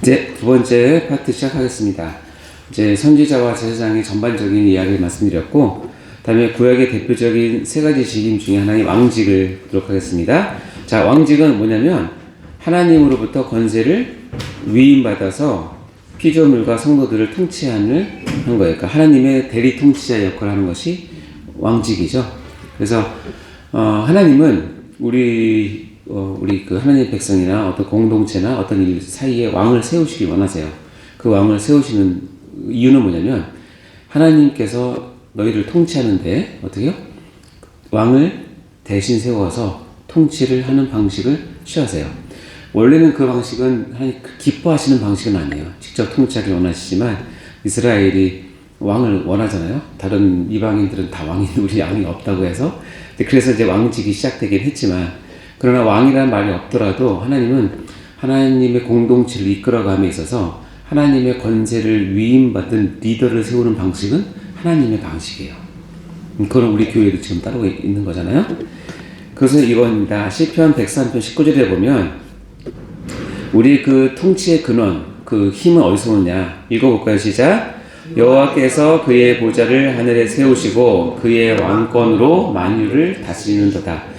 이제 두 번째 파트 시작하겠습니다. 이제 선지자와 제사장의 전반적인 이야기를 말씀드렸고, 다음에 구약의 대표적인 세 가지 직임 중에 하나인 왕직을 보도록 하겠습니다. 자, 왕직은 뭐냐면 하나님으로부터 권세를 위임받아서 피조물과 성도들을 통치하는 한 거예요. 그러니까 하나님의 대리 통치자 역할을 하는 것이 왕직이죠. 그래서 하나님은 우리 그 하나님의 백성이나 어떤 공동체나 어떤 일 사이에 왕을 세우시기 원하세요. 그 왕을 세우시는 이유는 뭐냐면 하나님께서 너희를 통치하는데 어떻게요? 왕을 대신 세워서 통치를 하는 방식을 취하세요. 원래는 그 방식은 하나님 기뻐하시는 방식은 아니에요. 직접 통치하기 원하시지만 이스라엘이 왕을 원하잖아요. 다른 이방인들은 다 왕이 우리 왕이 없다고 해서 그래서 이제 왕직이 시작되긴 했지만, 그러나 왕이라는 말이 없더라도 하나님은 하나님의 공동체를 이끌어감에 있어서 하나님의 권세를 위임받은 리더를 세우는 방식은 하나님의 방식이에요. 그걸 우리 교회도 지금 따르고 있는 거잖아요. 그래서 이겁니다. 시편 103편 19절에 보면 우리 그 통치의 근원, 그 힘은 어디서 오느냐 읽어볼까요? 시작. 여호와께서 그의 보좌를 하늘에 세우시고 그의 왕권으로 만유를 다스리는도다.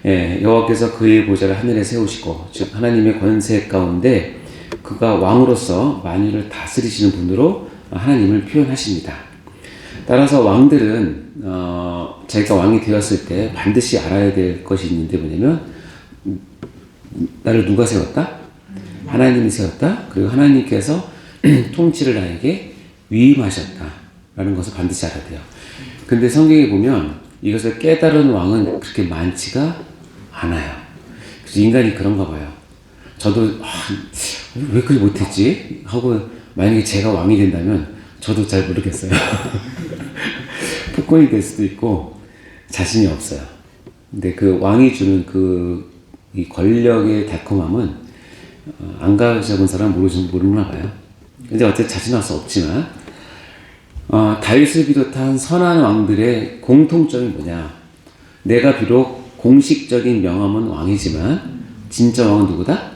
예, 여호와께서 그의 보좌를 하늘에 세우시고, 즉 하나님의 권세 가운데 그가 왕으로서 만유를 다스리시는 분으로 하나님을 표현하십니다. 따라서 왕들은 자기가 왕이 되었을 때 반드시 알아야 될 것이 있는데 뭐냐면 나를 누가 세웠다? 하나님이 세웠다. 그리고 하나님께서 통치를 나에게 위임하셨다라는 것을 반드시 알아야 돼요. 근데 성경에 보면 이것을 깨달은 왕은 그렇게 많지가 않아요. 그래서 인간이 그런가 봐요. 저도 왜 그렇게 못했지? 하고 만약에 제가 왕이 된다면 저도 잘 모르겠어요. 폭군이 될 수도 있고 자신이 없어요. 근데 그 왕이 주는 이 권력의 달콤함은 안 가져본 사람은 모르나 봐요. 근데 어쨌든 자신할 수 없지만 다윗을 비롯한 선한 왕들의 공통점이 뭐냐? 내가 비록 공식적인 명함은 왕이지만 진짜 왕은 누구다?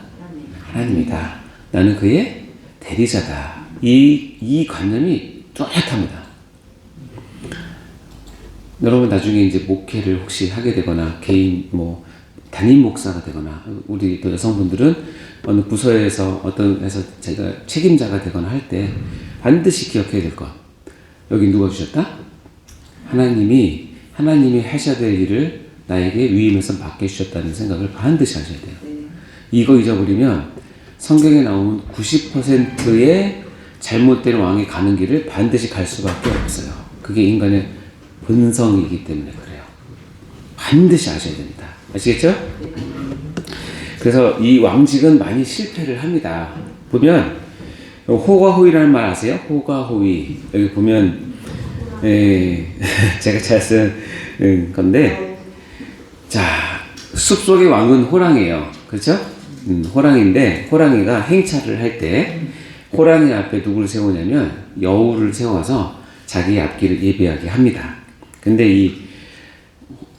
하나님이다. 나는 그의 대리자다. 이 관념이 뚜렷합니다. 여러분 나중에 이제 목회를 혹시 하게 되거나 개인 담임 목사가 되거나 우리 또 여성분들은 어느 부서에서 어떤 회사 제가 책임자가 되거나 할 때 반드시 기억해야 될 것. 여기 누가 주셨다? 하나님이 하셔야 될 일을 나에게 위임해서 맡겨주셨다는 생각을 반드시 하셔야 돼요. 이거 잊어버리면 성경에 나오는 90%의 잘못된 왕이 가는 길을 반드시 갈 수밖에 없어요. 그게 인간의 본성이기 때문에 그래요. 반드시 아셔야 됩니다. 아시겠죠? 그래서 이 왕직은 많이 실패를 합니다. 보면 호가호위라는 말 아세요? 호가호위. 여기 보면 제가 잘 쓴 건데, 자, 숲속의 왕은 호랑이에요. 그렇죠? 호랑이인데 호랑이가 행차를 할 때 호랑이 앞에 누구를 세우냐면 여우를 세워서 자기 앞길을 예비하게 합니다. 근데 이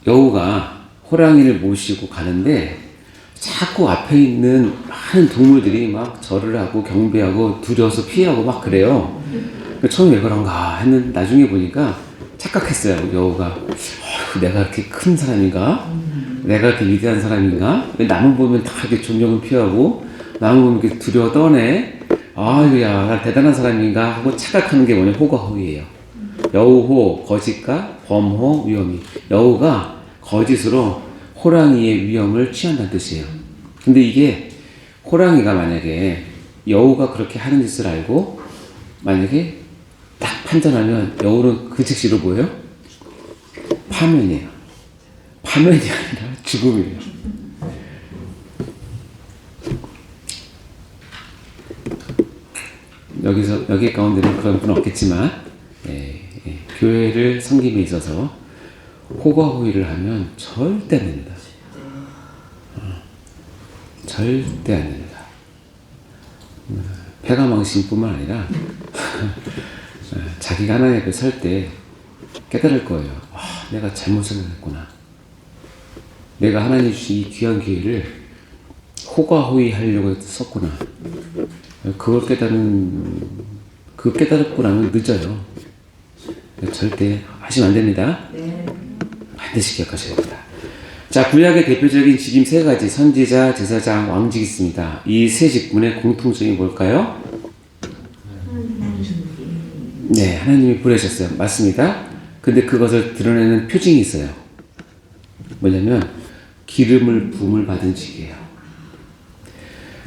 여우가 호랑이를 모시고 가는데 자꾸 앞에 있는 많은 동물들이 막 절을 하고 경배하고 두려워서 피하고 막 그래요. 처음에 왜 그런가 했는데 나중에 보니까 착각했어요. 여우가 내가 그렇게 큰 사람인가? 내가 그렇게 위대한 사람인가? 왜 남을 보면 다 이렇게 존경을 피하고 남을 보면 이렇게 두려워 떠네? 아유야, 나 대단한 사람인가? 하고 착각하는 게 뭐냐? 호가호위예요. 여우호, 거짓과 범호, 위험이. 여우가 거짓으로 호랑이의 위험을 취한다는 뜻이에요. 근데 이게 호랑이가 만약에 여우가 그렇게 하는 짓을 알고 만약에 딱 판단하면 여우는 그 즉시로 뭐예요? 파면이에요. 파면이 아니라 죽음이에요. 여기 가운데는 그런 분은 없겠지만 교회를 섬김에 있어서 호가호위를 하면 절대 안 됩니다. 절대 안 됩니다. 패가망신뿐만 아니라 자기가 하나님 앞에 설 때 깨달을 거예요. 내가 잘못 생각했구나. 내가 하나님 주신 이 귀한 기회를 호가호위 하려고 썼구나. 그거 깨달고 나면 늦어요. 절대 하시면 안 됩니다. 반드시 기억하셔야 됩니다. 자, 구약의 대표적인 직임 세 가지, 선지자, 제사장, 왕직이 있습니다. 이 세 직분의 공통점이 뭘까요? 네, 하나님이 보내셨어요. 맞습니다. 근데 그것을 드러내는 표징이 있어요. 뭐냐면 기름을 부음을 받은 직이에요.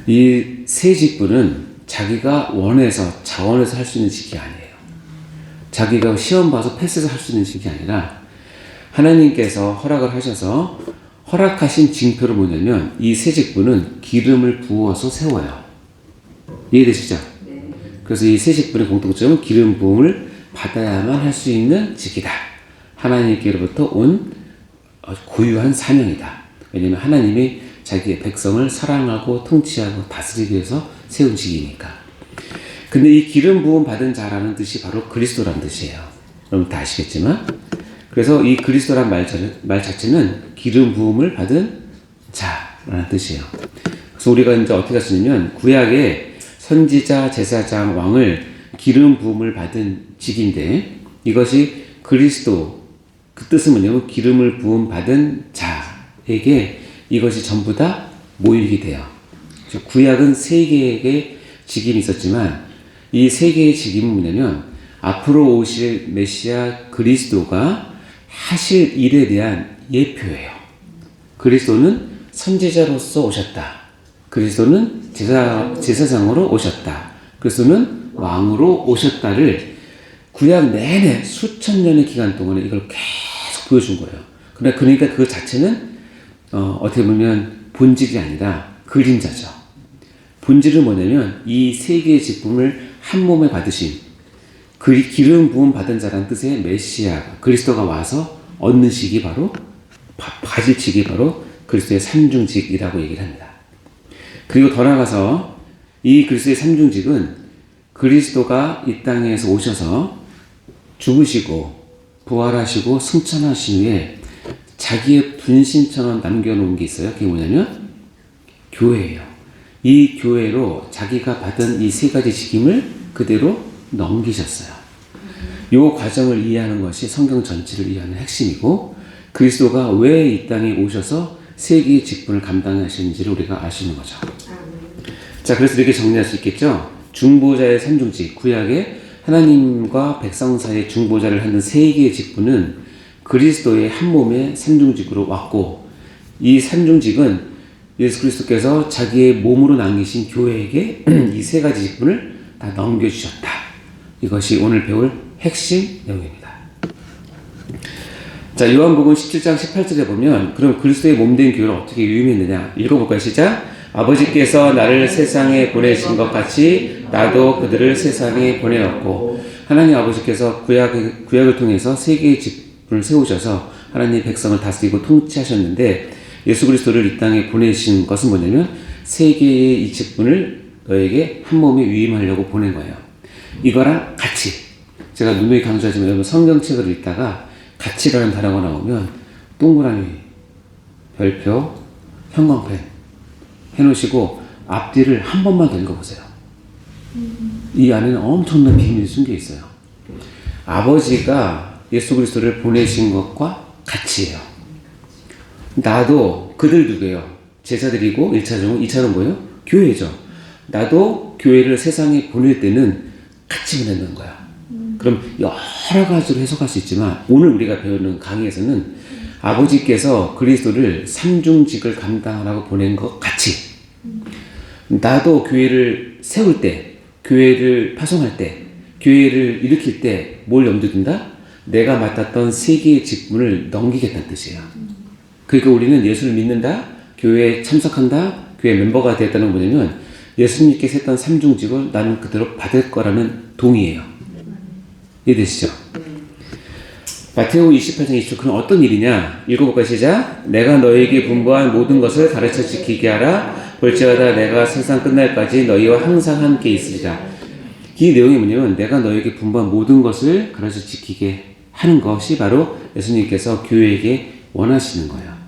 이 세 직분은 자기가 원해서 자원해서 할 수 있는 직이 아니에요. 자기가 시험 봐서 패스해서 할 수 있는 직이 아니라 하나님께서 허락을 하셔서 허락하신 징표로 뭐냐면 이 세 직분은 기름을 부어서 세워요. 이해되시죠? 그래서 이 세 직분의 공통점은 기름 부음을 받아야만 할 수 있는 직이다. 하나님께로부터 온 고유한 사명이다. 왜냐하면 하나님이 자기의 백성을 사랑하고 통치하고 다스리기 위해서 세운 직이니까. 근데 이 기름 부음 받은 자라는 뜻이 바로 그리스도라는 뜻이에요. 여러분 다 아시겠지만, 그래서 이 그리스도란 말 자체는 기름 부음을 받은 자라는 뜻이에요. 그래서 우리가 이제 어떻게 할 수 있냐면 구약의 선지자, 제사장, 왕을 기름 부음을 받은 직인데, 이것이 그리스도, 그 뜻은 뭐냐면 기름을 부음 받은 자에게 이것이 전부 다 모이게 돼요. 구약은 세 개의 직임이 있었지만 이 세 개의 직임은 뭐냐면 앞으로 오실 메시아 그리스도가 하실 일에 대한 예표예요. 그리스도는 선지자로서 오셨다. 그리스도는 제사장으로 오셨다. 그리스도는 왕으로 오셨다를 구약 내내 수천 년의 기간 동안에 이걸 계속 보여준 거예요. 그러니까 그 자체는 어떻게 보면 본질이 아니라 그림자죠. 본질은 뭐냐면 이 세 개의 직분을 한 몸에 받으신 기름 부음 받은 자라는 뜻의 메시아 그리스도가 와서 얻는 직이 바로 받을 직이 바로 그리스도의 삼중직이라고 얘기를 합니다. 그리고 더 나아가서 이 그리스도의 삼중직은 그리스도가 이 땅에서 오셔서 죽으시고 부활하시고 승천하신 후에 자기의 분신처럼 남겨놓은 게 있어요. 그게 뭐냐면 교회예요. 이 교회로 자기가 받은 이 세 가지 직임을 그대로 넘기셨어요. 이 과정을 이해하는 것이 성경 전체를 이해하는 핵심이고, 그리스도가 왜 이 땅에 오셔서 세 개의 직분을 감당하시는지를 우리가 알 수 있는 거죠. 자, 그래서 이렇게 정리할 수 있겠죠. 중보자의 삼중직, 구약의 하나님과 백성 사이의 중보자를 하는 세 개의 직분은 그리스도의 한 몸의 삼중직으로 왔고, 이 삼중직은 예수 그리스도께서 자기의 몸으로 남기신 교회에게 이 세 가지 직분을 다 넘겨주셨다. 이것이 오늘 배울 핵심 내용입니다. 자, 요한복음 17장 18절에 보면 그럼 그리스도의 몸된 교회를 어떻게 유임했느냐 읽어볼까요? 시작. 아버지께서 나를 세상에 보내신 것 같이 나도 그들을 세상에 보내었고, 하나님 아버지께서 구약을 통해서 세 개의 직분을 세우셔서 하나님 백성을 다스리고 통치하셨는데, 예수 그리스도를 이 땅에 보내신 것은 뭐냐면 세 개의 이 직분을 너에게 한 몸에 위임하려고 보낸 거예요. 이거랑 같이, 제가 누누이 강조하지만 여러분 성경책을 읽다가 같이라는 단어가 나오면 동그라미, 별표, 형광펜 해놓으시고 앞뒤를 한 번만 더 읽어보세요. 이 안에는 엄청난 비밀이 숨겨 있어요. 아버지가 예수 그리스도를 보내신 것과 같이예요. 나도 그들 누구예요? 제자들이고 1차적으로 2차는 뭐예요? 교회죠. 나도 교회를 세상에 보낼 때는 같이 보내는 거야. 그럼 여러 가지로 해석할 수 있지만 오늘 우리가 배우는 강의에서는 아버지께서 그리스도를 삼중직을 감당하라고 보낸 것 같이, 나도 교회를 세울 때, 교회를 파송할 때, 교회를 일으킬 때 뭘 염두에 둔다? 내가 맡았던 세 개의 직분을 넘기겠다는 뜻이에요. 그러니까 우리는 예수를 믿는다, 교회에 참석한다, 교회 멤버가 되었다는 건 뭐냐면 예수님께서 했던 삼중직을 나는 그대로 받을 거라는 동의예요. 이해되시죠? 마태복음 28장 20절. 그럼 어떤 일이냐? 읽어볼까요? 시작. 내가 너에게 분부한 모든 것을 가르쳐 지키게 하라. 볼지어다 내가 세상 끝날까지 너희와 항상 함께 있으리라. 이 내용이 뭐냐면 내가 너에게 분부한 모든 것을 가르쳐 지키게 하는 것이 바로 예수님께서 교회에게 원하시는 거예요.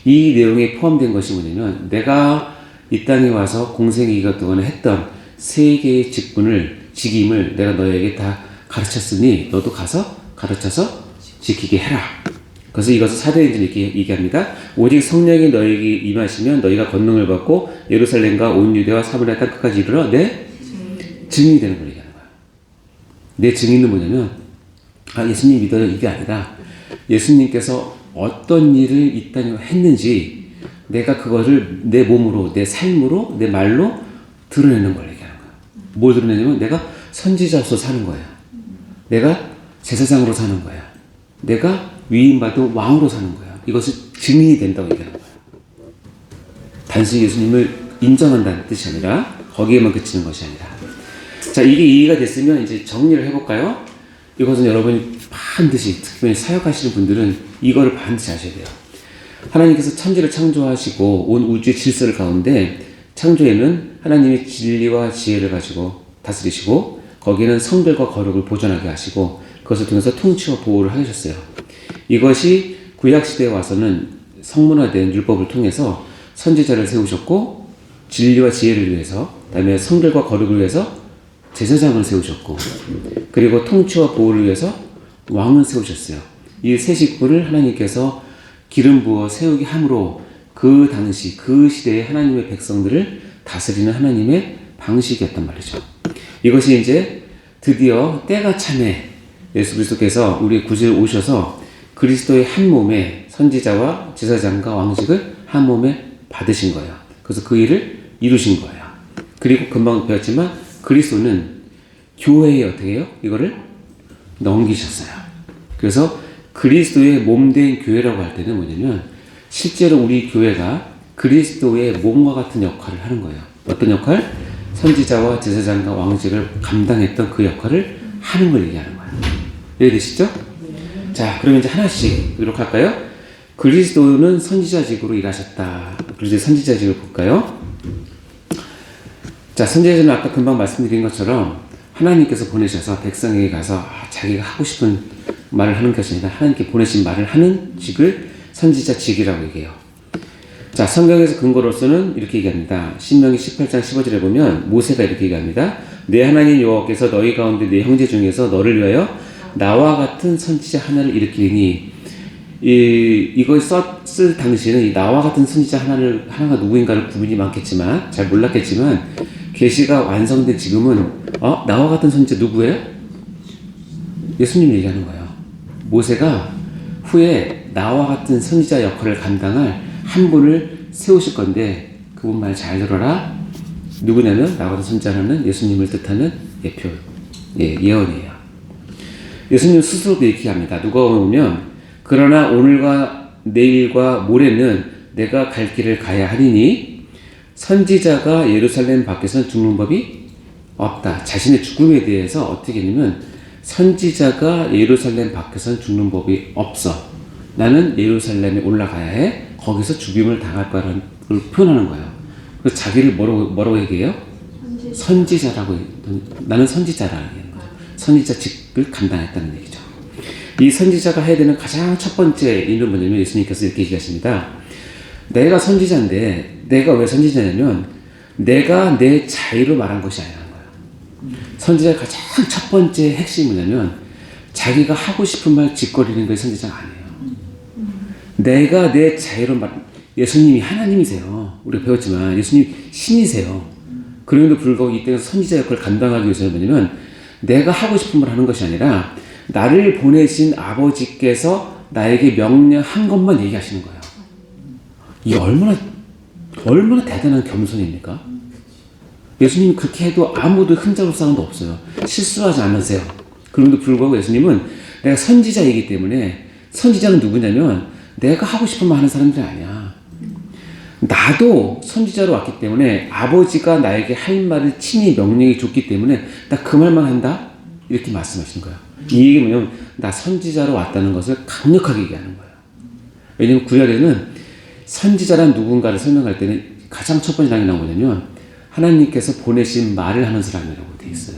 이 내용에 포함된 것이 뭐냐면 내가 이 땅에 와서 공생의 기간 동안에 했던 세 개의 직임을 내가 너에게 다 가르쳤으니 너도 가서 가르쳐서 지키게 해라. 그래서 이것을 사도행전 이렇게 얘기합니다. 오직 성령이 너에게 임하시면 너희가 권능을 받고 예루살렘과 온 유대와 사마리아 땅 끝까지 이르러 내 증인이 되는 걸 얘기하는 거예요. 내 증인은 뭐냐면 예수님 믿어요 이게 아니라 예수님께서 어떤 일을 이 땅에 했는지 내가 그거를 내 몸으로 내 삶으로 내 말로 드러내는 걸 얘기하는 거예요. 뭘 드러내냐면 내가 선지자로서 사는 거예요. 내가 제사장으로 사는 거예요. 내가 위임받은 왕으로 사는 거예요. 이것이 증인이 된다고 얘기하는 거예요. 단순히 예수님을 인정한다는 뜻이 아니라 거기에만 그치는 것이 아니라. 자, 이게 이해가 됐으면 이제 정리를 해볼까요? 이것은 여러분이 반드시 특별히 사역하시는 분들은 이거를 반드시 아셔야 돼요. 하나님께서 천지를 창조하시고 온 우주의 질서를 가운데 창조에는 하나님의 진리와 지혜를 가지고 다스리시고 거기에는 성결과 거룩을 보존하게 하시고 그것을 통해서 통치와 보호를 하셨어요. 이것이 구약시대에 와서는 성문화된 율법을 통해서 선지자를 세우셨고 진리와 지혜를 위해서 그다음에 성결과 거룩을 위해서 제사장을 세우셨고 그리고 통치와 보호를 위해서 왕을 세우셨어요. 이 세 식구를 하나님께서 기름 부어 세우게 함으로 그 당시 그 시대의 하나님의 백성들을 다스리는 하나님의 방식이었단 말이죠. 이것이 이제 드디어 때가 차매 예수 그리스도께서 우리 구주에 오셔서 그리스도의 한 몸에 선지자와 제사장과 왕직을 한 몸에 받으신 거예요. 그래서 그 일을 이루신 거예요. 그리고 금방 배웠지만 그리스도는 교회에 어떻게 해요? 이거를 넘기셨어요. 그래서 그리스도의 몸된 교회라고 할 때는 뭐냐면 실제로 우리 교회가 그리스도의 몸과 같은 역할을 하는 거예요. 어떤 역할? 선지자와 제사장과 왕직을 감당했던 그 역할을 하는 걸 얘기하는 거예요. 이해되시죠? 자, 그러면 이제 하나씩 이렇게 할까요? 그리스도는 선지자직으로 일하셨다. 그리고 선지자직을 볼까요? 자, 선지자는 아까 금방 말씀드린 것처럼 하나님께서 보내셔서 백성에게 가서 자기가 하고 싶은 말을 하는 것이 아니라 하나님께 보내신 말을 하는 직을 선지자직이라고 얘기해요. 자, 성경에서 근거로서는 이렇게 얘기합니다. 신명기 18장 15절에 보면 모세가 이렇게 얘기합니다. 내 하나님 여호와께서 너희 가운데 내 형제 중에서 너를 위하여 나와 같은 선지자 하나를 일으키니 이걸 썼을 당시에는 이 나와 같은 선지자 하나가 누구인가를 구분이 많겠지만 잘 몰랐겠지만 계시가 완성된 지금은 나와 같은 선지자 누구예요? 예수님 얘기하는 거예요. 모세가 후에 나와 같은 선지자 역할을 감당할 한 분을 세우실 건데 그분 말 잘 들어라. 누구냐면 나와 같은 선지자라는 예수님을 뜻하는 예언이에요. 예수님 스스로도 이렇게 합니다. 누가 보면 그러나 오늘과 내일과 모레는 내가 갈 길을 가야 하리니 선지자가 예루살렘 밖에서는 죽는 법이 없다. 자신의 죽음에 대해서 어떻게 했냐면 선지자가 예루살렘 밖에서는 죽는 법이 없어. 나는 예루살렘에 올라가야 해. 거기서 죽임을 당할 거라는 걸 표현하는 거예요. 그래서 자기를 뭐라고 얘기해요? 선지자라고 나는 선지자라는 거예요. 선지자직을 감당했다는 얘기죠. 이 선지자가 해야 되는 가장 첫 번째 일은 뭐냐면 예수님께서 이렇게 얘기하십니다. 내가 선지자인데 내가 왜 선지자냐면 내가 내 자유로 말한 것이 아니라는 거예요. 선지자의 가장 첫 번째 핵심이 뭐냐면 자기가 하고 싶은 말 짓거리는 것이 선지자가 아니에요. 내가 내 자유로 예수님이 하나님이세요. 우리가 배웠지만 예수님 신이세요. 그럼에도 불구하고 이 땅에서 선지자 역할을 감당하기 위해서는 뭐냐면 내가 하고 싶은 말 하는 것이 아니라 나를 보내신 아버지께서 나에게 명령한 것만 얘기하시는 거예요. 이게 얼마나 대단한 겸손입니까? 예수님이 그렇게 해도 아무도 흠잡을 사람도 없어요. 실수하지 않으세요. 그럼에도 불구하고 예수님은 내가 선지자이기 때문에 선지자는 누구냐면 내가 하고 싶은 말 하는 사람들이 아니야. 나도 선지자로 왔기 때문에 아버지가 나에게 할 말을 친히 명령해 줬기 때문에 나 그 말만 한다? 이렇게 말씀하시는 거예요. 이 얘기 뭐냐면 나 선지자로 왔다는 것을 강력하게 얘기하는 거예요. 왜냐면 구약에는 선지자란 누군가를 설명할 때는 가장 첫 번째 단계가 뭐냐면 하나님께서 보내신 말을 하는 사람이라고 되어 있어요.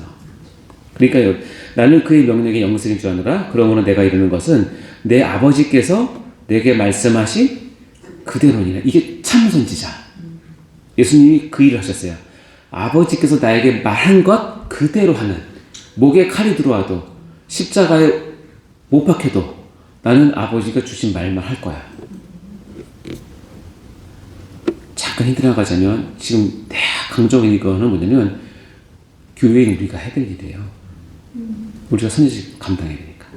그러니까 나는 그의 명령에 영생인 줄 아노라. 그러므로 내가 이르는 것은 내 아버지께서 내게 말씀하신 그대로니라. 이게 참 선지자. 예수님이 그 일을 하셨어요. 아버지께서 나에게 말한 것 그대로 하는, 목에 칼이 들어와도 십자가에 못 박혀도 나는 아버지가 주신 말만 할 거야. 잠깐 힌트 나가자면, 지금 내가 강조하는 이거는 뭐냐면 교회인 우리가 해야 될 일이에요. 우리가 선지자 감당해야 되니까.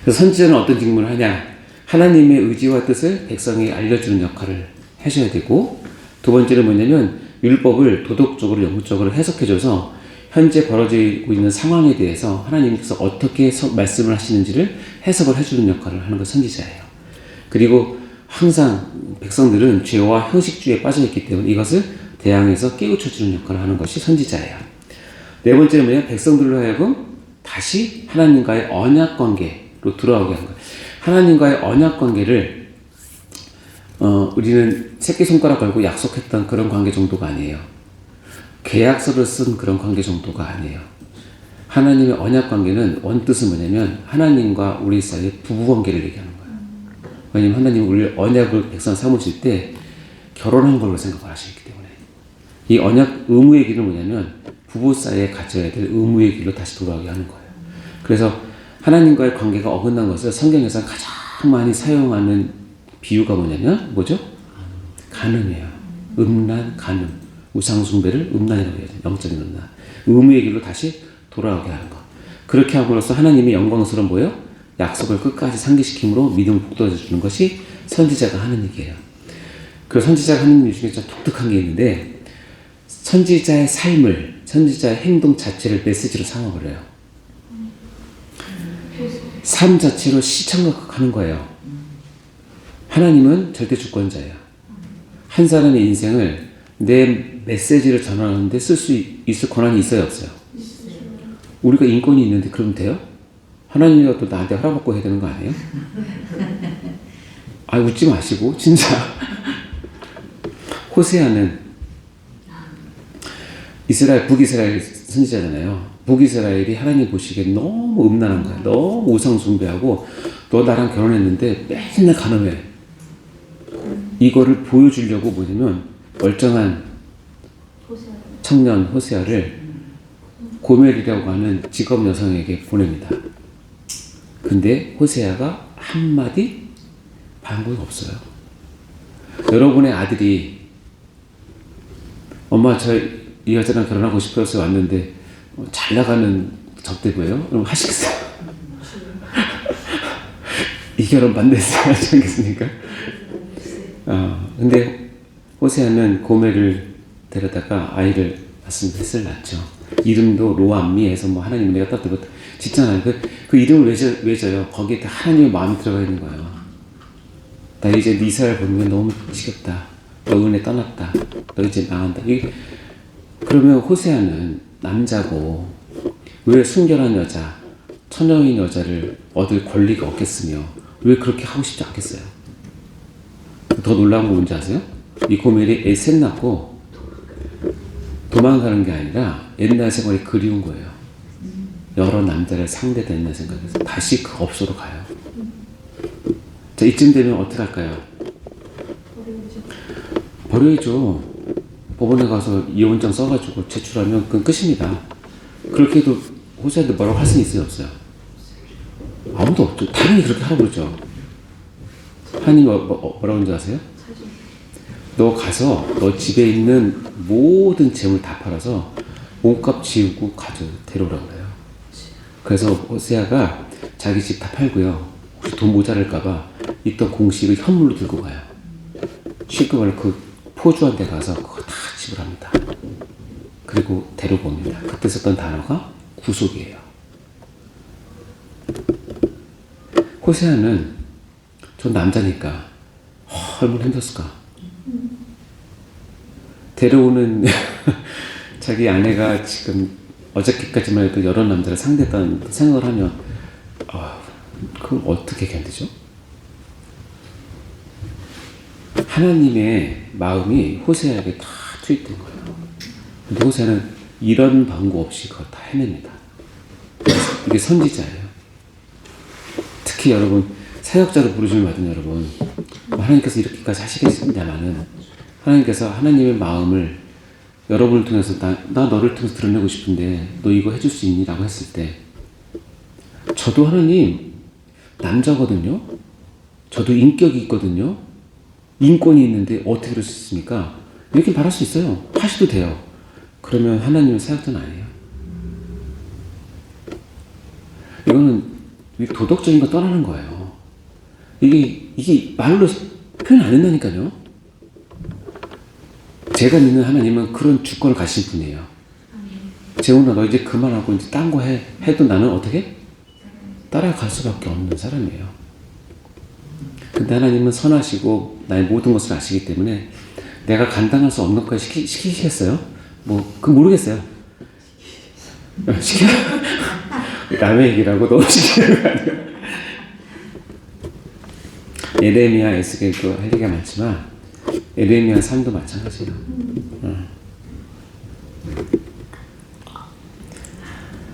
그래서 선지자는 어떤 직무를 하냐? 하나님의 의지와 뜻을 백성에게 알려주는 역할을 하셔야 되고, 두 번째는 뭐냐면 율법을 도덕적으로 영적으로 해석해줘서 현재 벌어지고 있는 상황에 대해서 하나님께서 어떻게 말씀을 하시는지를 해석을 해주는 역할을 하는 것이 선지자예요. 그리고 항상 백성들은 죄와 형식주의에 빠져있기 때문에 이것을 대항해서 깨우쳐주는 역할을 하는 것이 선지자예요. 네 번째는 뭐냐? 백성들로 하여금 다시 하나님과의 언약 관계로 돌아오게 하는 거예요. 하나님과의 언약 관계를 우리는 새끼손가락 걸고 약속했던 그런 관계 정도가 아니에요. 계약서를 쓴 그런 관계 정도가 아니에요. 하나님의 언약 관계는 원뜻은 뭐냐면 하나님과 우리 사이의 부부 관계를 얘기하는 거예요. 왜냐면 하나님은 우리 언약을 백성 삼으실 때 결혼한 걸로 생각을 하시기 때문에, 이 언약 의무의 길은 뭐냐면 부부 사이에 가져야 될 의무의 길로 다시 돌아오게 하는 거예요. 그래서 하나님과의 관계가 어긋난 것을 성경에서 가장 많이 사용하는 비유가 뭐냐면 뭐죠? 간음이에요. 음란, 간음. 우상숭배를 음란이라고 해야 돼요. 영적인 음란. 의무의 길로 다시 돌아오게 하는 것. 그렇게 함으로써 하나님의 영광스러운 뭐예요? 약속을 끝까지 상기시킴으로 믿음을 북돋아 주는 것이 선지자가 하는 얘기예요. 그 선지자가 하는 일 중에 좀 독특한 게 있는데, 선지자의 삶을, 선지자의 행동 자체를 메시지로 삼아버려요. 삶 자체로 시청각하는 거예요. 하나님은 절대 주권자예요. 한 사람의 인생을 내 메시지를 전하는데 쓸 수 있을 권한이 있어요, 없어요? 우리가 인권이 있는데 그러면 돼요? 하나님이 또 나한테 허락받고 해야 되는 거 아니에요? 아, 웃지 마시고 진짜. 호세아는 북이스라엘 선지자잖아요. 북이스라엘이 하나님 보시기에 너무 음란한 거야. 너무 우상숭배하고, 너 나랑 결혼했는데 맨날 간음해. 이거를 보여주려고 뭐냐면 멀쩡한 청년 호세아를 고멜이라고 하는 직업 여성에게 보냅니다. 근데 호세아가 한마디 반응이 없어요. 여러분의 아들이 엄마 저 이 여자랑 결혼하고 싶어서 왔는데 잘 나가는 접대고요. 그럼 하시겠어요? 이 결혼 반대했어요? 하지 않겠습니까? 근데 호세아는 고멜을 데려다가 아이를 낳죠. 이름도 로암미 해서 뭐 하나님은 내가 딱 들고 짓잖아요. 그 이름을 왜 져요? 거기에 다 하나님의 마음이 들어가 있는 거예요. 나 이제 네 이스라엘 보면 너무 지겹다. 너 은혜 떠났다. 너 이제 망한다. 그러면 호세아는 남자고 왜 순결한 여자, 처녀인 여자를 얻을 권리가 없겠으며 왜 그렇게 하고 싶지 않겠어요? 더 놀라운 거 뭔지 아세요? 이 고멜이 애 셋 낳고 도망가는 게 아니라 옛날 생활이 그리운 거예요. 여러 남자를 상대했나 생각해서 다시 그 업소로 가요. 자, 이쯤 되면 어떻게 할까요? 버려야죠. 법원에 가서 이혼장 써가지고 제출하면 그건 끝입니다. 그렇게 해도 호세아한테 뭐라고 할 수는 있어요, 없어요? 아무도 없죠. 당연히 그렇게 하라고 그러죠. 하나님이 뭐라고 하는지 아세요? 너 가서 너 집에 있는 모든 재물 다 팔아서 몸값 지우고 데려오라고 그래요. 그래서 호세아가 자기 집 다 팔고요. 혹시 돈 모자랄까봐 있던 공식을 현물로 들고 가요. 쉽게 말해 그 포주한 데 가서 그거 다 지불합니다. 그리고 데리고 옵니다. 그때 썼던 단어가 구속이에요. 호세아는 전 남자니까 얼마나 힘들었을까. 데려오는 자기 아내가 지금 어저께까지만 해도 여러 남자를 상대했다는 생각을 하면 그걸 어떻게 견디죠? 하나님의 마음이 호세아에게 다 투입된 거예요. 근데 호세아는 이런 방구 없이 그걸 다 해냅니다. 이게 선지자예요. 특히 여러분 사역자로 부르심을 받은 여러분, 하나님께서 이렇게까지 하시겠습니다마는 하나님께서 하나님의 마음을 여러분을 통해서 나 너를 통해서 드러내고 싶은데 너 이거 해줄 수 있니? 라고 했을 때 저도 하나님 남자거든요. 저도 인격이 있거든요. 인권이 있는데 어떻게 그럴 수 있습니까? 이렇게 말할 수 있어요. 하셔도 돼요. 그러면 하나님은 사역자는 아니에요. 이거는 도덕적인 거 떠나는 거예요. 이게 말로 표현 안 된다니까요. 제가 믿는 하나님은 그런 주권을 가신 분이에요. 재훈아, 너 이제 그만하고 이제 딴 거 해도 나는 어떻게? 따라갈 수밖에 없는 사람이에요. 근데 하나님은 선하시고 나의 모든 것을 아시기 때문에 내가 감당할 수 없는 것까지 시키시겠어요? 모르겠어요. 시켜? 남의 얘기라고 너무 시키는 거 아니에요? 에레미야, 에스겔도 할 얘기가 많지만 에레미야 3도 마찬가지예요.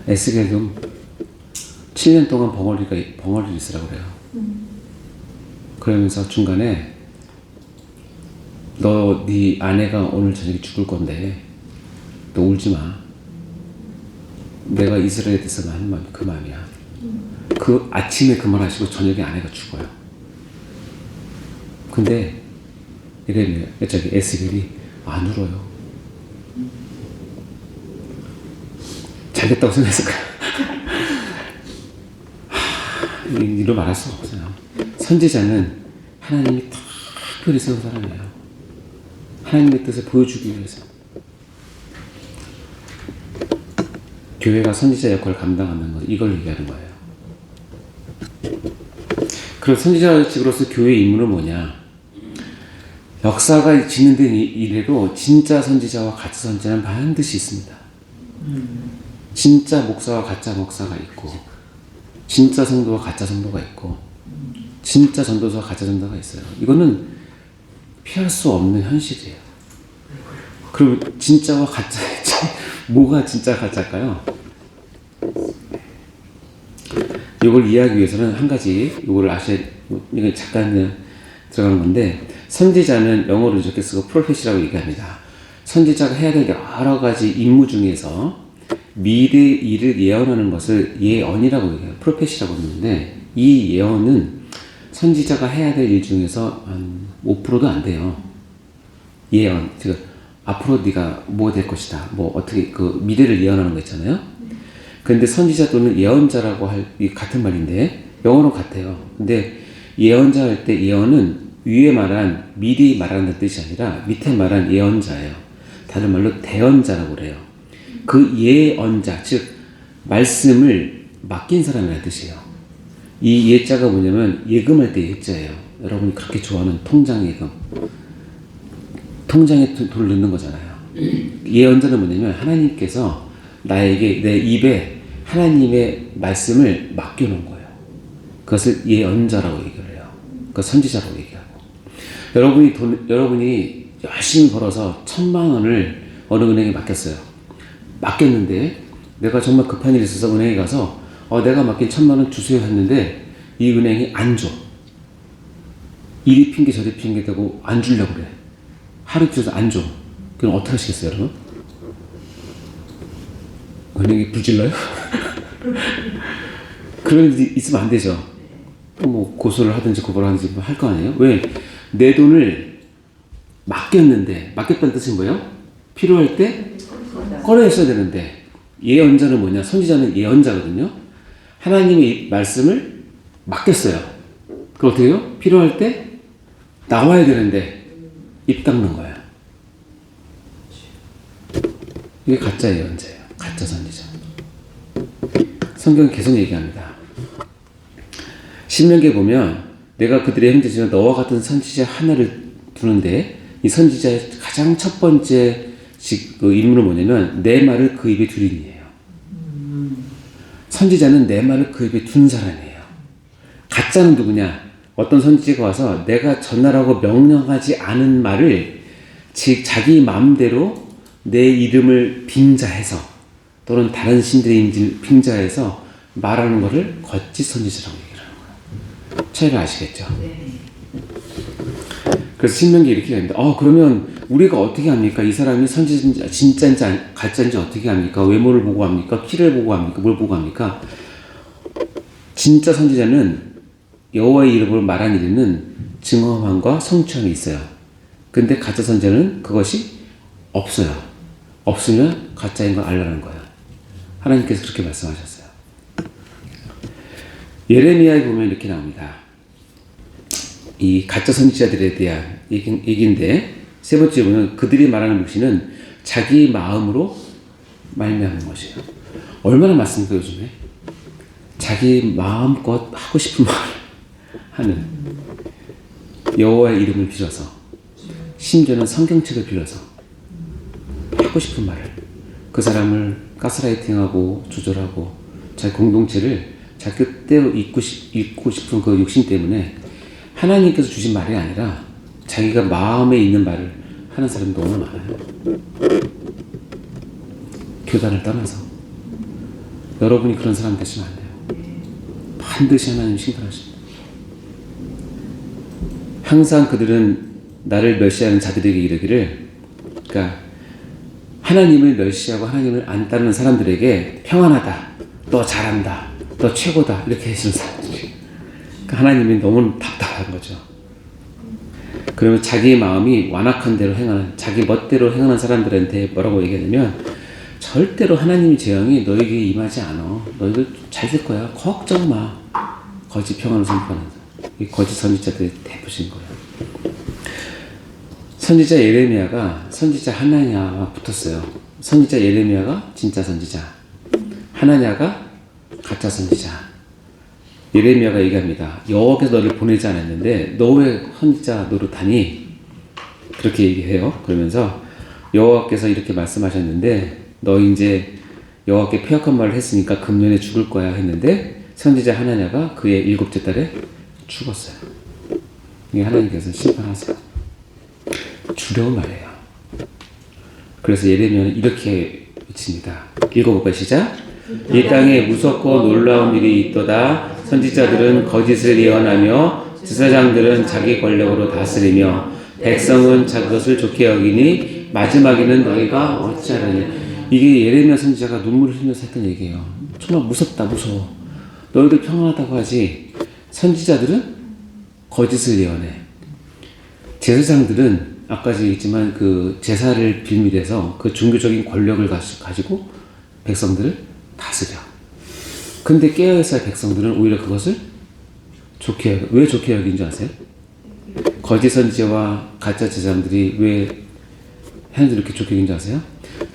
에스겔도 7년 동안 벙어리를 있으라고 그래요. 그러면서 중간에 네 아내가 오늘 저녁에 죽을 건데 너 울지 마. 내가 이스라엘에 대해서 하는 마음이 그 마음이야. 그 아침에 그 말 하시고 저녁에 아내가 죽어요. 근데 에스겔이 안 울어요. 잘됐다고 생각했을까? 이로 말할 수가 없어요. 선지자는 하나님이 특별히 세운 사람이에요. 하나님의 뜻을 보여주기 위해서. 교회가 선지자 역할을 감당하는 것, 이걸 얘기하는 거예요. 그럼 선지자직으로서 교회의 임무는 뭐냐? 역사가 진행된 이래로 진짜 선지자와 가짜 선지자는 반드시 있습니다. 진짜 목사와 가짜 목사가 있고, 진짜 성도와 가짜 성도가 있고, 진짜 전도사와 가짜 전도가 있어요. 이거는 피할 수 없는 현실이에요. 그럼 진짜와 가짜의 차이, 뭐가 진짜 가짜일까요? 이걸 이해하기 위해서는 한 가지, 이걸 이거 잠깐 들어가는 건데, 선지자는 영어로 이렇게 쓰고 프로페시라고 얘기합니다. 선지자가 해야 될 여러 가지 임무 중에서 미래 일을 예언하는 것을 예언이라고 얘기해요. 프로페시라고 하는데, 이 예언은 선지자가 해야 될 일 중에서 한 5%도 안 돼요. 예언, 즉 앞으로 네가 뭐 될 것이다, 어떻게 그 미래를 예언하는 거 있잖아요. 근데 선지자 또는 예언자라고 같은 말인데 영어로 같아요. 근데 예언자 할 때 예언은 위에 말한 미리 말하는 뜻이 아니라 밑에 말한 예언자예요. 다른 말로 대언자라고 그래요. 그 예언자, 즉 말씀을 맡긴 사람이라는 뜻이에요. 이 예자가 뭐냐면 예금할 때 예자예요. 여러분이 그렇게 좋아하는 통장 예금. 통장에 돈을 넣는 거잖아요. 예언자는 뭐냐면 하나님께서 나에게 내 입에 하나님의 말씀을 맡겨놓은 거예요. 그것을 예언자라고 얘기를 해요. 그 선지자라고 얘기하고. 여러분이 열심히 벌어서 1,000만 원을 어느 은행에 맡겼어요. 맡겼는데 내가 정말 급한 일이 있어서 은행에 가서 내가 맡긴 1,000만 원 주세요 했는데 이 은행이 안 줘. 이리 핑계 저리 핑계 대고 안 주려고 그래. 하루 이틀에서 안 줘. 그럼 어떻게 하시겠어요, 여러분? 은행이 불질러요? 그런 일이 있으면 안 되죠. 고소를 하든지 고발을 하든지 할 거 아니에요? 왜? 내 돈을 맡겼는데, 맡겼다는 뜻은 뭐예요? 필요할 때 꺼내셔야 되는데, 예언자는 뭐냐? 선지자는 예언자거든요. 하나님의 말씀을 맡겼어요. 그럼 어떻게 해요? 필요할 때 나와야 되는데 입 닦는 거예요. 이게 가짜 예언자예요. 가짜 선지자. 성경은 계속 얘기합니다. 신명기에 보면 내가 그들의 형제지만 너와 같은 선지자 하나를 두는데 이 선지자의 가장 첫 번째 임무는 뭐냐면 내 말을 그 입에 두리니예요. 선지자는 내 말을 그 입에 둔 사람이에요. 가짜는 누구냐? 어떤 선지자가 와서 내가 전하라고 명령하지 않은 말을 즉 자기 마음대로 내 이름을 빙자해서 또는 다른 신들의 이름을 빙자해서 말하는 것을 거짓 선지자라고 얘기를 하는 거예요. 차이를 아시겠죠? 그래서 신명기 이렇게 합니다. 그러면 우리가 어떻게 합니까? 이 사람이 선지자인지 진짜인지 가짜인지 어떻게 합니까? 외모를 보고 합니까? 키를 보고 합니까? 뭘 보고 합니까? 진짜 선지자는 여호와의 이름으로 말한 일에는 증언함과 성취함이 있어요. 근데 가짜 선지자는 그것이 없어요. 없으면 가짜인 걸 알라는 거예요. 하나님께서 그렇게 말씀하셨어요. 예레미야에 보면 이렇게 나옵니다. 이 가짜 선지자들에 대한 얘기인데 세 번째 보면 그들이 말하는 묵시는 자기 마음으로 말미암는 것이에요. 얼마나 많습니까 요즘에? 자기 마음껏 하고 싶은 말을 하는 여호와의 이름을 빌어서 심지어는 성경책을 빌어서 하고 싶은 말을 그 사람을 가스라이팅하고 조절하고 자기 공동체를 자기 뜻대로 잇고 싶은 그 욕심 때문에 하나님께서 주신 말이 아니라 자기가 마음에 있는 말을 하는 사람이 너무 많아요. 교단을 떠나서 여러분이 그런 사람 되시면 안 돼요. 반드시 하나님 칭찬하십니다. 항상 그들은 나를 멸시하는 자들에게 이르기를, 그러니까 하나님을 멸시하고 하나님을 안 따르는 사람들에게 평안하다, 너 잘한다, 너 최고다 이렇게 해주는 사람들이, 그러니까 하나님이 너무 답답한 거죠. 그러면 자기 마음이 완악한 대로 행하는, 자기 멋대로 행하는 사람들한테 뭐라고 얘기하냐면 절대로 하나님의 재앙이 너에게 임하지 않아. 너희들 잘 될 거야. 걱정 마. 거짓 평안을 선포하는 이 거짓 선지자들의 대표신 거예요. 선지자 예레미야가 선지자 하나냐와 붙었어요. 선지자 예레미야가 진짜 선지자, 하나냐가 가짜 선지자. 예레미야가 얘기합니다. 여호와께서 너를 보내지 않았는데 너 왜 선지자 노릇하니? 그렇게 얘기해요. 그러면서 여호와께서 이렇게 말씀하셨는데 너 이제 여호와께 폐역한 말을 했으니까 금년에 죽을 거야 했는데 선지자 하나냐가 그의 7째 달에 죽었어요. 이게 하나님께서 심판하세요. 두려운 말이에요. 그래서 예레미야는 이렇게 외칩니다. 읽어볼까요? 시작. 이 땅에 무섭고 놀라운 일이 있도다. 선지자들은 거짓을 예언하며 지사장들은 자기 권력으로 다스리며 백성은 자기 것을 좋게 여기니 마지막에는 너희가 어찌하려냐. 이게 예레미야 선지자가 눈물을 흘리면서 했던 얘기예요. 정말 무섭다, 무서워. 너희들 평안하다고 하지 선지자들은 거짓을 예언해. 제사장들은 아까 얘기했지만 그 제사를 빌미해서 그 종교적인 권력을 가지고 백성들을 다스려. 근데 깨어있어야 백성들은 오히려 그것을 좋게 여겨. 왜 좋게 여긴 줄 아세요? 거짓 선지자와 가짜 제사장들이 왜 하나님들 이렇게 좋게 여긴 줄 아세요?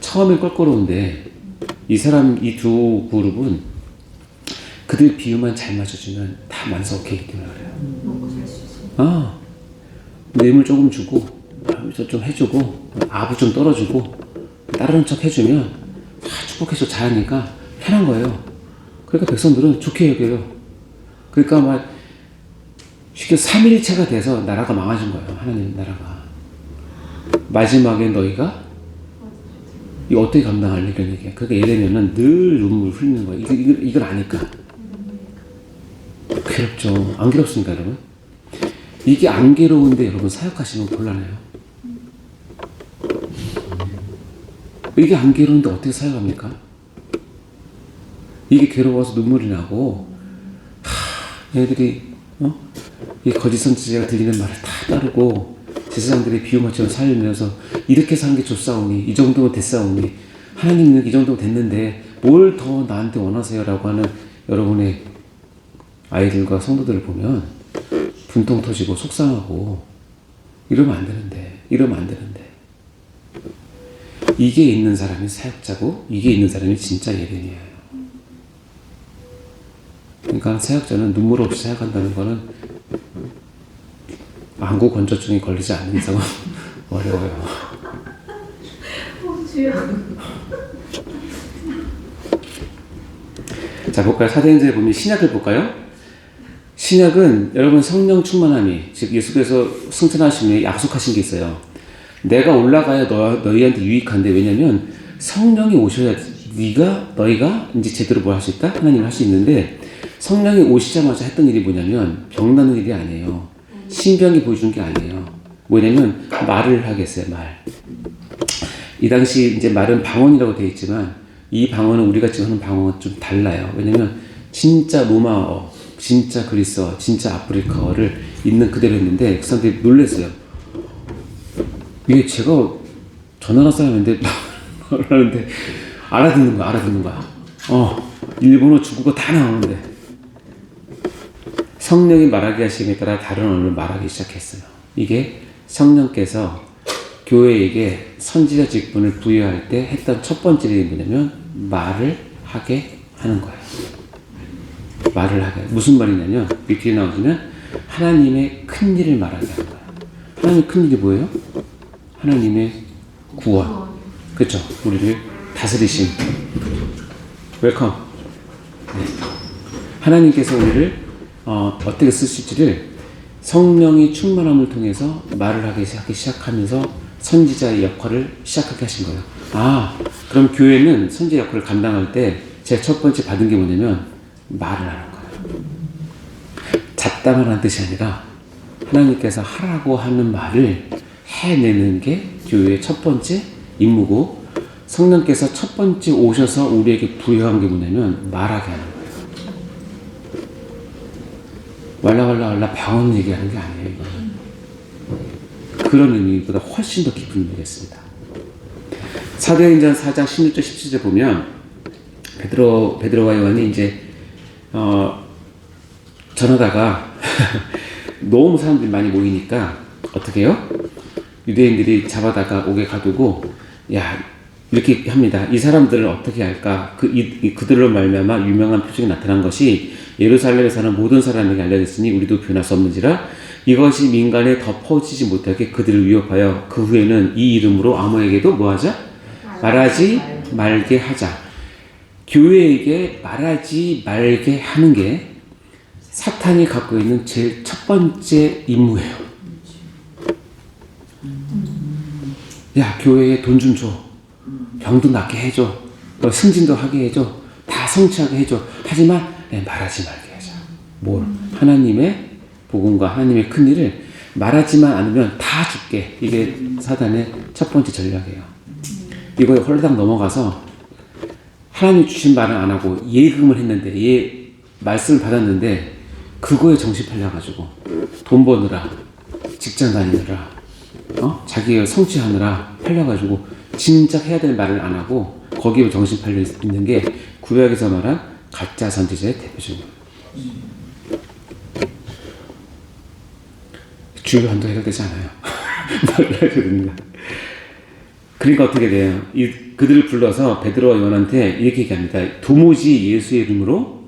처음엔 껄끄러운데 이 두 그룹은 그들 비유만 잘 맞춰주면 다 만족하기 때문에 그래요. 먹고 살 수 있어요. 뇌물 조금 주고 좀 해주고 아부 좀 떨어주고 따르는 척 해주면 다 축복해서 잘하니까 편한 거예요. 그러니까 백성들은 좋게 여겨요. 그러니까 막 쉽게 3일체가 돼서 나라가 망하신 거예요. 하나님 나라가. 마지막에 너희가 이거 어떻게 감당할래? 이런 얘기야. 그러니까 예레미야는 늘 눈물 흘리는 거예요. 이걸 아니까. 괴롭죠. 안 괴롭습니까, 여러분? 이게 안 괴로운데 여러분 사역하시면 곤란해요. 이게 안 괴로운데 어떻게 사역합니까? 이게 괴로워서 눈물이 나고, 얘네들이 이 거짓 선지자가 들리는 말을 다 따르고 제사장들이 비유마처럼 살면서 이렇게 사는 게 좋사오니, 이 정도면 됐사오니, 하나님은 이 정도면 됐는데 뭘 더 나한테 원하세요? 라고 하는 여러분의 아이들과 성도들을 보면 분통 터지고 속상하고 이러면 안 되는데 이게 있는 사람이 사역자고 이게 있는 사람이 진짜 예레미야예요. 그러니까 사역자는 눈물 없이 사역한다는 거는 안구 건조증이 걸리지 않는 이상은 어려워요. 주여. 자, 볼까요? 사도행전에 보면 신약을 볼까요? 신약은 여러분 성령 충만함이, 즉 예수께서 승천하심에 약속하신 게 있어요. 내가 올라가야 너희한테 유익한데, 왜냐면 성령이 오셔야 너희가 이제 제대로 뭘 할 수 있다? 하나님을 할 수 있는데, 성령이 오시자마자 했던 일이 뭐냐면 병 나는 일이 아니에요. 신병이 보여주는 게 아니에요. 뭐냐면 말을 하겠어요. 말. 이 당시 이제 말은 방언이라고 되어 있지만 이 방언은 우리가 지금 하는 방언은 좀 달라요. 왜냐면 진짜 로마어, 진짜 그리스어, 진짜 아프리카어를 있는 그대로 했는데 그 사람들이 놀랐어요. 이게 제가 저 나라 사람인데 말하는데 알아듣는 거야. 일본어, 중국어 다 나오는데 성령이 말하게 하심에 따라 다른 언어를 말하기 시작했어요. 이게 성령께서 교회에게 선지자 직분을 부여할 때 했던 첫 번째 일이 뭐냐면 말을 하게 하는 거예요. 말을 하게. 무슨 말이냐면 밑에 나오시면 하나님의 큰 일을 말하게 하는 거예요. 하나님의 큰 일이 뭐예요? 하나님의 구원. 그렇죠. 우리를 다스리심. 웰컴. 네. 하나님께서 우리를 어떻게 쓰실지를 성령이 충만함을 통해서 말을 하기 시작하면서 선지자의 역할을 시작하게 하신 거예요. 그럼 교회는 선지자 역할을 감당할 때 제가 첫 번째 받은 게 뭐냐면 말을 하는 거예요. 잡다만 한 뜻이 아니라 하나님께서 하라고 하는 말을 해내는 게 교회의 첫 번째 임무고 성령께서 첫 번째 오셔서 우리에게 부여한 게 뭐냐면 말하게 하는 거예요. 왈라왈라 방언 얘기하는 게 아니에요. 이거는. 그런 의미보다 훨씬 더 깊은 의미겠습니다. 사도행전 4장 16절 17절 보면 베드로와 요한이 이제 전하다가 너무 사람들이 많이 모이니까 어떻게 해요? 유대인들이 잡아다가 옥에 가두고 이렇게 합니다. 이 사람들을 어떻게 할까? 그들로 말미암아 유명한 표적이 나타난 것이 예루살렘에 사는 모든 사람에게 알려졌으니 우리도 변할 수 없는지라 이것이 민간에 더 퍼지지 못하게 그들을 위협하여 그 후에는 이 이름으로 아무에게도 뭐하자? 말하지 말게 하자. 교회에게 말하지 말게 하는 게 사탄이 갖고 있는 제일 첫 번째 임무예요. 야, 교회에 돈 좀 줘. 병도 낫게 해줘. 승진도 하게 해줘. 다 성취하게 해줘. 하지만 말하지 말게 하자. 하나님의 복음과 하나님의 큰 일을 말하지만 않으면 다 줄게. 이게 사단의 첫 번째 전략이에요. 이거에 홀딱 넘어가서 하나님 주신 말을 안 하고 예금을 했는데 말씀을 받았는데 그거에 정신 팔려가지고 돈 버느라 직장 다니느라 자기가 성취하느라 팔려가지고 진작 해야 될 말을 안 하고 거기에 정신 팔려 있는 게 구약에서 말한 가짜 선지자의 대표적인 거예요. 주요 한도 해결되지 않아요. 말을 해야 됩니다. 그러니까 어떻게 돼요? 그들을 불러서 베드로와 요한한테 이렇게 얘기합니다. 도무지 예수의 이름으로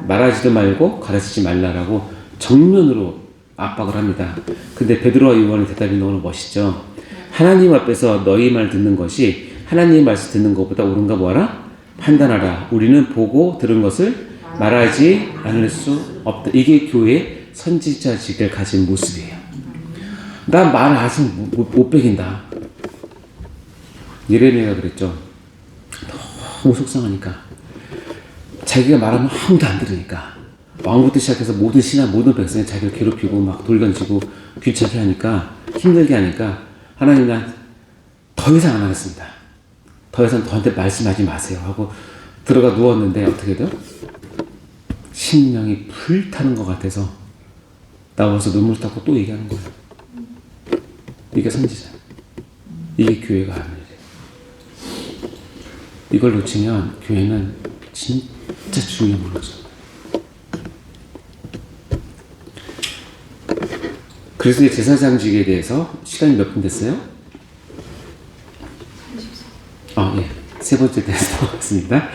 말하지도 말고 가르치지 말라라고 정면으로 압박을 합니다. 근데 베드로와 요한의 대답이 너무 멋있죠. 하나님 앞에서 너희 말 듣는 것이 하나님의 말씀 듣는 것보다 옳은가 뭐하라? 판단하라. 우리는 보고 들은 것을 말하지 않을 수 없다. 이게 교회의 선지자직을 가진 모습이에요. 나 말 아직 못 배긴다. 예레미야가 그랬죠. 너무 속상하니까 자기가 말하면 아무도 안 들으니까 왕부터 시작해서 모든 신하 모든 백성이 자기를 괴롭히고 막 돌 던지고 귀찮게 하니까 힘들게 하니까 하나님 난 더 이상 안 하겠습니다. 더 이상 저한테 말씀하지 마세요 하고 들어가 누웠는데 어떻게 돼요? 심령이 불타는 것 같아서 나와서 눈물 닦고 또 얘기하는 거예요. 이게 선지자. 이게 교회가 하는 일이에요. 이걸 놓치면 교회는 진짜 중요한 무너져. 그리스도의 제사장직에 대해서 시간이 몇 분 됐어요? 예. 세 번째 대해서 나왔습니다.